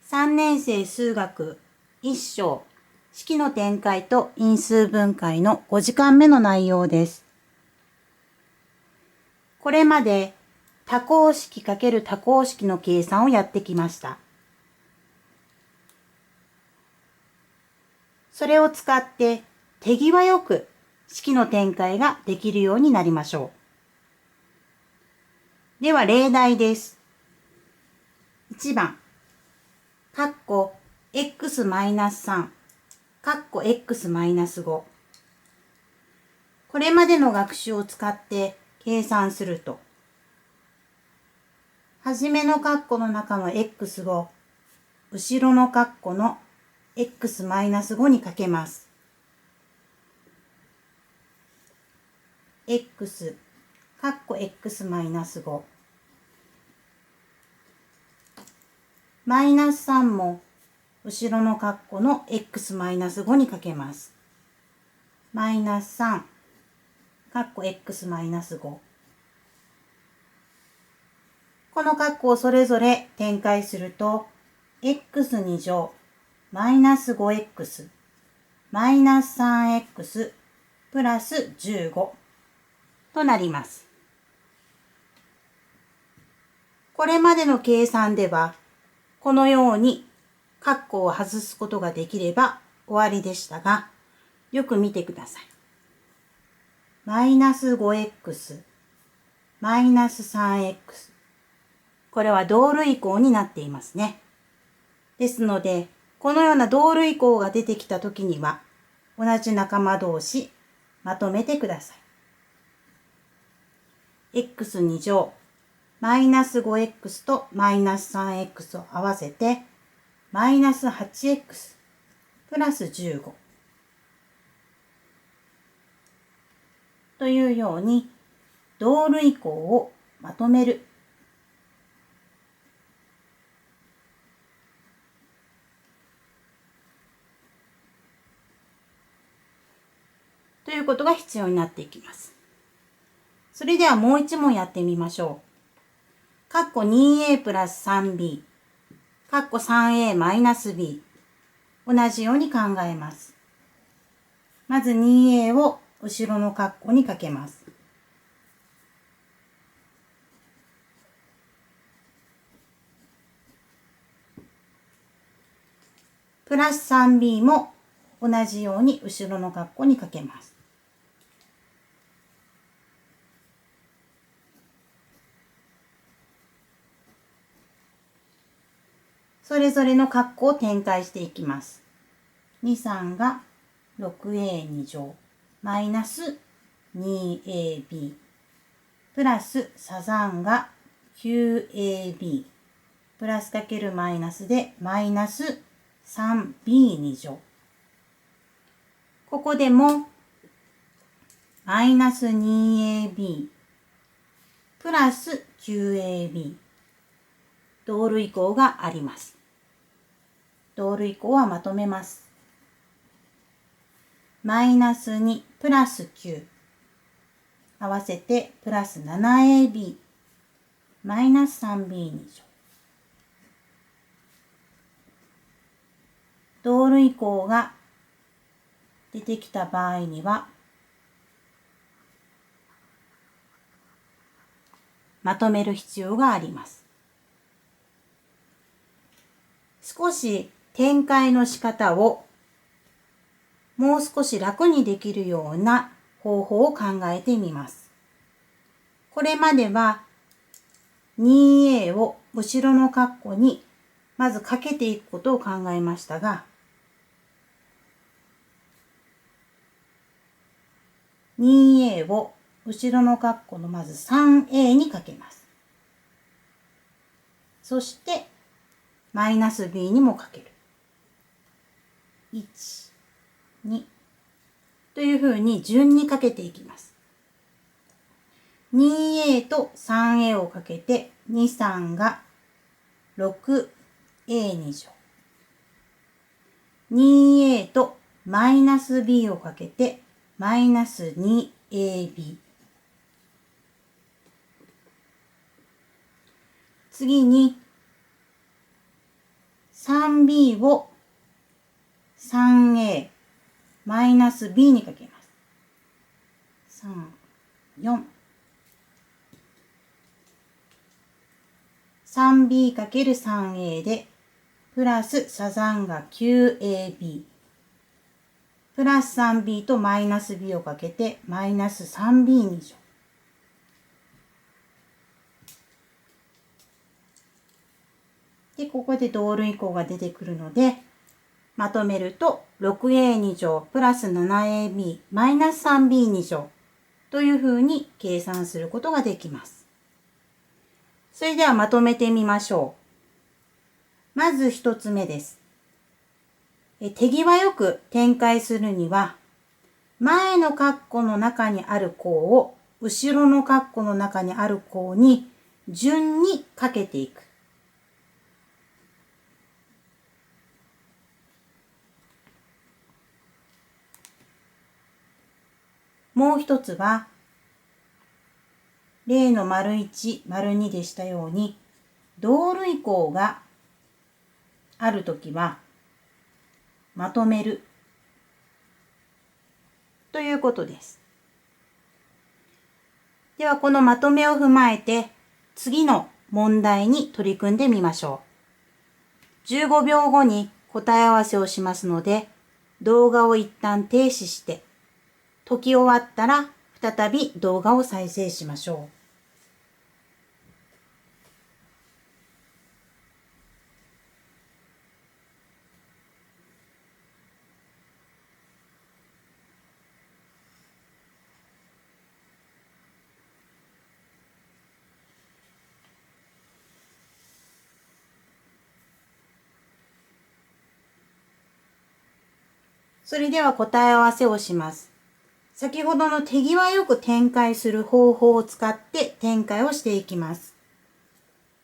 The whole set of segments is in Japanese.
3年生数学1章式の展開と因数分解の5時間目の内容です。これまで多項式×多項式の計算をやってきました。それを使って手際よく式の展開ができるようになりましょう。では例題です。1番括弧 x-3 括弧 x-5 これまでの学習を使って計算すると、はじめの括弧の中の x を後ろの括弧の x-5 にかけます。x 括弧 x-5 マイナス3も後ろの括弧の x-5 にかけます。マイナス3括弧 x-5 この括弧をそれぞれ展開すると x2 乗マイナス 5x マイナス 3x プラス15となります。これまでの計算ではこのように括弧を外すことができれば終わりでしたが、よく見てください。マイナス 5x マイナス 3x これは同類項になっていますね。ですので、このような同類項が出てきたときには、同じ仲間同士まとめてください。x2 乗マイナス 5x とマイナス 3x を合わせて、マイナス 8x プラス15というように、同類項をまとめる。ということが必要になっていきます。それではもう一問やってみましょう。括弧 2a プラス 3b 括弧 3a マイナス b 同じように考えます。まず 2a を後ろの括弧にかけます。プラス 3b も同じように後ろの括弧にかけます。それぞれの括弧を展開していきます。2、3が 6a2 乗マイナス 2ab プラスサザンが 9ab プラスかけるマイナスでマイナス 3b2 乗。ここでもマイナス 2ab プラス 9ab 同類項があります。同類項はまとめます。マイナス2プラス9合わせてプラス 7ab マイナス 3b2 乗。同類項が出てきた場合にはまとめる必要があります。少し展開の仕方をもう少し楽にできるような方法を考えてみます。これまでは 2a を後ろの括弧にまずかけていくことを考えましたが、2a を後ろの括弧のまず 3a にかけます。そしてマイナス b にもかける。1、2というふうに順にかけていきます。2a と 3a をかけて2、3が 6a2 乗。2a とマイナス b をかけてマイナス 2ab。次に 3b を 3a マイナス b にかけます。3、4。3b×3a で、プラスサザンが 9ab。プラス 3b とマイナス b をかけて、マイナス 3b2乗。で、ここで同類項が出てくるので、まとめると 6a2 乗プラス 7ab マイナス 3b2 乗というふうに計算することができます。それではまとめてみましょう。まず一つ目です。手際よく展開するには、前の括弧の中にある項を後ろの括弧の中にある項に順にかけていく。もう一つは、例の①、②でしたように、同類項があるときは、まとめるということです。では、このまとめを踏まえて、次の問題に取り組んでみましょう。15秒後に答え合わせをしますので、動画を一旦停止して、解き終わったら再び動画を再生しましょう。それでは答え合わせをします。先ほどの手際よく展開する方法を使って展開をしていきます。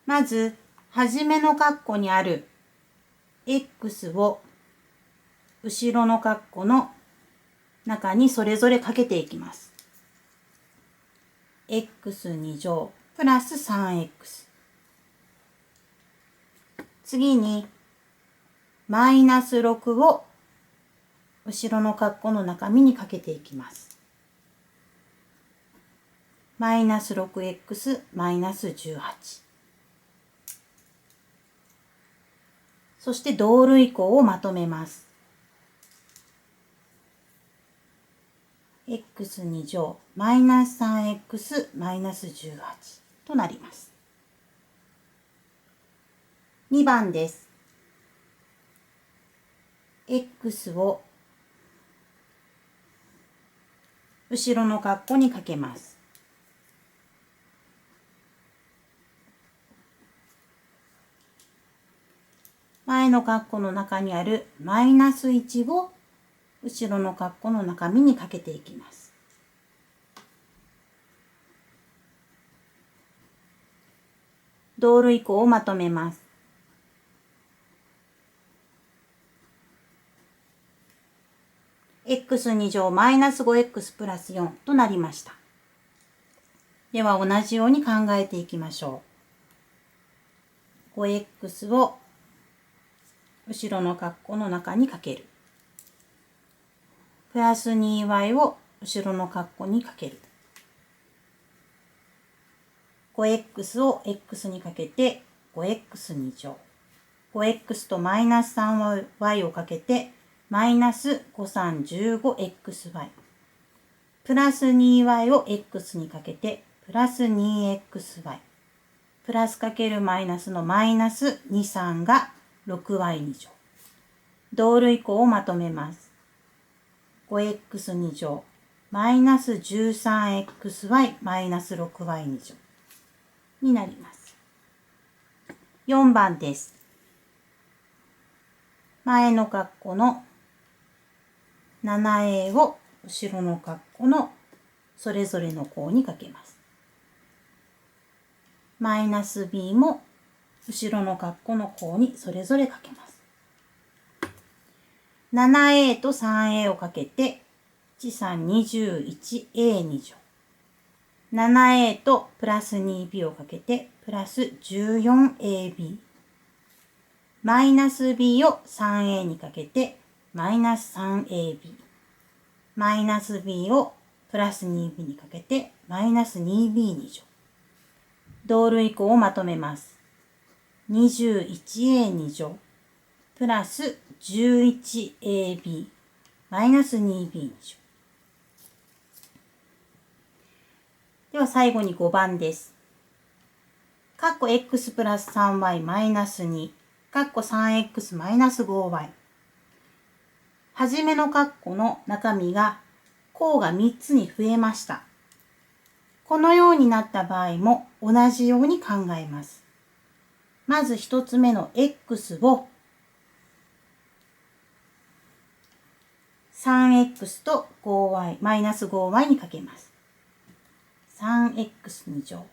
まず、はじめの括弧にある x を後ろの括弧の中にそれぞれかけていきます。x2 乗プラス 3x。次に、マイナス6を後ろの括弧の中身にかけていきます。マイナス 6x マイナス18。そして同類項をまとめます。x2 乗マイナス 3x マイナス18となります。2番です。x を後ろの括弧にかけます。前の括弧の中にあるマイナス1を後ろの括弧の中身にかけていきます。同類項をまとめます。x2 乗マイナス 5x プラス4となりました。では同じように考えていきましょう。5x を後ろの括弧の中にかける。プラス 2y を後ろの括弧にかける。5x を x にかけて 5x2 乗。5x とマイナス 3y をかけてマイナス 5315xy。プラス 2y を x にかけてプラス 2xy。プラスかけるマイナスのマイナス23が6y2 乗。同類項をまとめます。5x2 乗マイナス 13xy マイナス 6y2 乗になります。4番です。前の括弧の 7a を後ろの括弧のそれぞれの項にかけます。マイナス b も後ろの括弧の項にそれぞれかけます。7a と 3a をかけて、1321a2 乗。7a とプラス 2b をかけて、プラス 14ab。マイナス b を 3a にかけてマイナス 3ab。マイナス b をプラス 2b にかけてマイナス 2b2 乗。同類項をまとめます。21a2 乗プラス 11ab マイナス 2b2 乗。では最後に5番です。括弧 x プラス 3y マイナス2、括弧 3x マイナス 5y。はじめの括弧の中身が項が3つに増えました。このようになった場合も同じように考えます。まず1つ目の x を 3x と 5y マイナス 5y にかけます。3x2 乗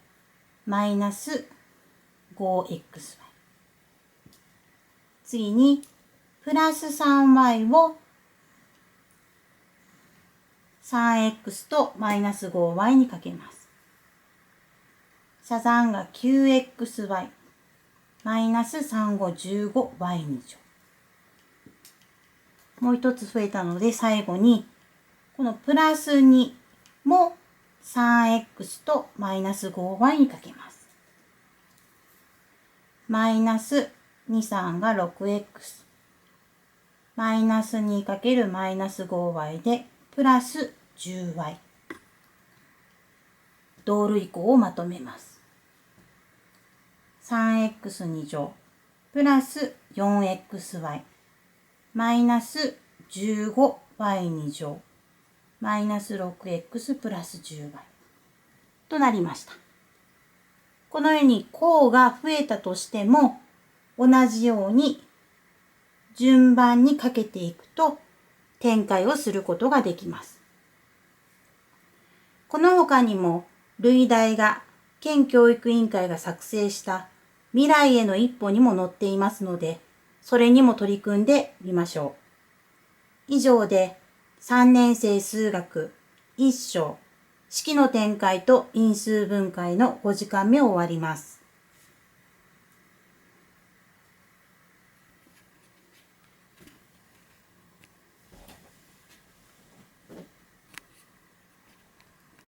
マイナス 5xy。次にプラス 3y を 3x とマイナス 5y にかけます。差算が 9xy マイナス 3515y2 乗。もう一つ増えたので最後にこのプラス2も 3x とマイナス 5y にかけます。マイナス23が 6x マイナス2かけるマイナス 5y でプラス 10y。同類項をまとめます。3x2 乗プラス 4xy マイナス 15y2 乗マイナス 6x プラス 10y となりました。このように項が増えたとしても同じように順番にかけていくと展開をすることができます。この他にも類題が県教育委員会が作成した未来への一歩にも載っていますので、それにも取り組んでみましょう。以上で3年生数学1章式の展開と因数分解の5時間目を終わります。